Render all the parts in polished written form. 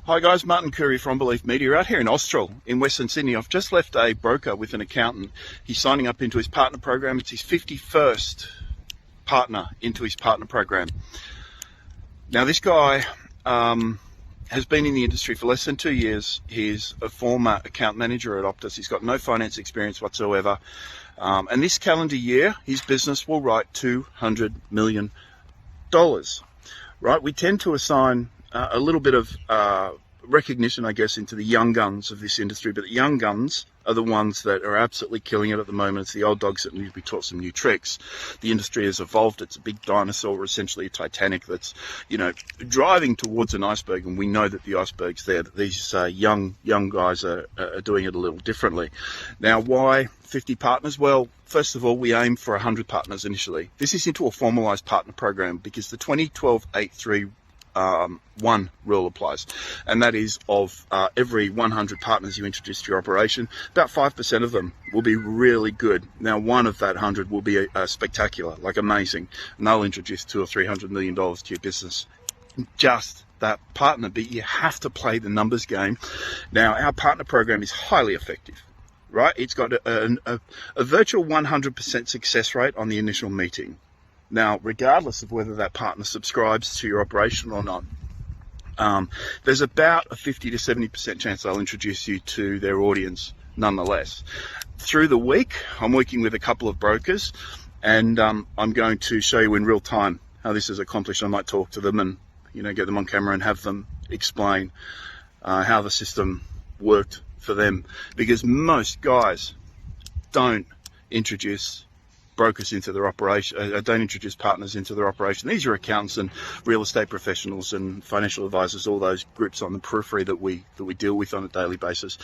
Hi guys, Martin Curry from Belief Media out here in Austral in Western Sydney. I've just left a broker with an accountant. He's signing up into his partner program. It's his 51st partner into his partner program. Now this guy has been in the industry for less than 2 years. He's a former account manager at Optus. He's got no finance experience whatsoever. And this calendar year, his business will write $200 million. Right? We tend to assign a little bit of recognition, I guess, into the young guns of this industry, but the young guns are the ones that are absolutely killing it at the moment. It's the old dogs that need to be taught some new tricks. The industry has evolved. It's a big dinosaur, essentially a Titanic that's, driving towards an iceberg, and we know that the iceberg's there, that these young guys are doing it a little differently. Now, why 50 partners? Well, first of all, we aim for 100 partners initially. This is into a formalized partner program because the 2012-83 one rule applies, and that is of every 100 partners you introduce to your operation, about 5% of them will be really good. Now, one of that 100 will be spectacular, like amazing, and they'll introduce $200 or $300 million to your business. Just that partner, but you have to play the numbers game. Now, our partner program is highly effective. Right? It's got a virtual 100% success rate on the initial meeting. Now, regardless of whether that partner subscribes to your operation or not, there's about a 50 to 70% chance they'll introduce you to their audience nonetheless. Through the week, I'm working with a couple of brokers, and I'm going to show you in real time how this is accomplished. I might talk to them and get them on camera and have them explain how the system worked for them, because most guys don't introduce brokers into their operation, don't introduce partners into their operation. These are accountants and real estate professionals and financial advisors, all those groups on the periphery that we deal with on a daily basis.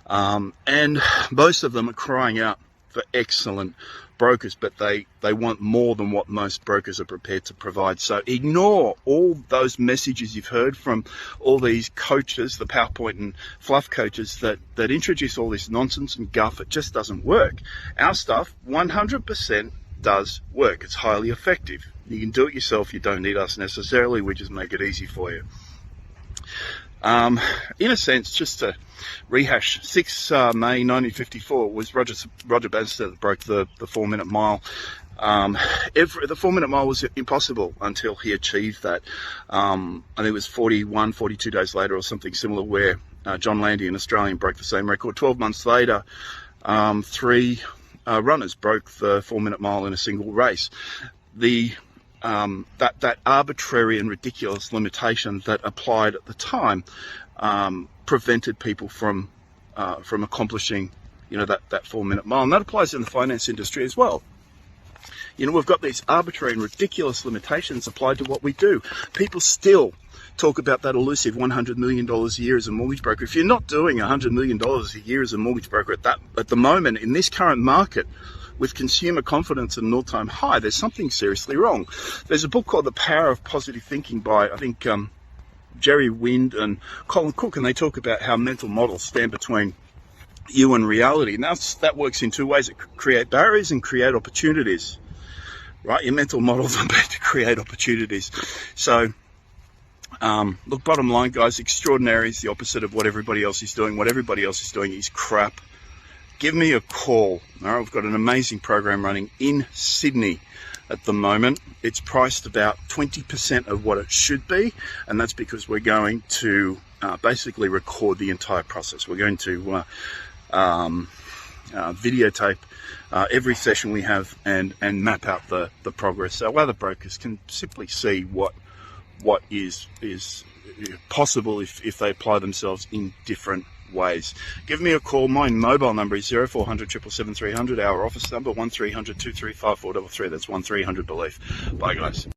And most of them are crying out for excellent brokers, but they want more than what most brokers are prepared to provide. So ignore all those messages you've heard from all these coaches, the PowerPoint and fluff coaches that introduce all this nonsense and guff. It just doesn't work. Our stuff 100% does work. It's highly effective. You can do it yourself. You don't need us necessarily. We just make it easy for you. In a sense, just to rehash, 6 May 1954 was Roger Bannister that broke the 4-minute mile. The 4-minute mile was impossible until he achieved that. I think it was 42 days later or something similar, where John Landy, an Australian, broke the same record. 12 months later, 3 runners broke the 4-minute mile in a single race. That arbitrary and ridiculous limitation that applied at the time prevented people from accomplishing that 4-minute mile, and that applies in the finance industry as well. We've got these arbitrary and ridiculous limitations applied to what we do. People still talk about that elusive $100 million a year as a mortgage broker. If you're not doing $100 million a year as a mortgage broker at the moment in this current market, with consumer confidence at an all-time high, there's something seriously wrong. There's a book called The Power of Positive Thinking by, I think, Jerry Wind and Colin Cook, and they talk about how mental models stand between you and reality. And that works in 2 ways. It create barriers and create opportunities. Right? Your mental models are meant to create opportunities. So, look, bottom line, guys, extraordinary is the opposite of what everybody else is doing. What everybody else is doing is crap. Give me a call. All right, we've got an amazing program running in Sydney at the moment. It's priced about 20% of what it should be, and that's because we're going to basically record the entire process. We're going to videotape every session we have and map out the progress, so other brokers can simply see what is possible if they apply themselves in different ways. Give me a call. My mobile number is 0400 777 300. Our office number 1300 235 433. That's 1300 Belief. Bye, guys.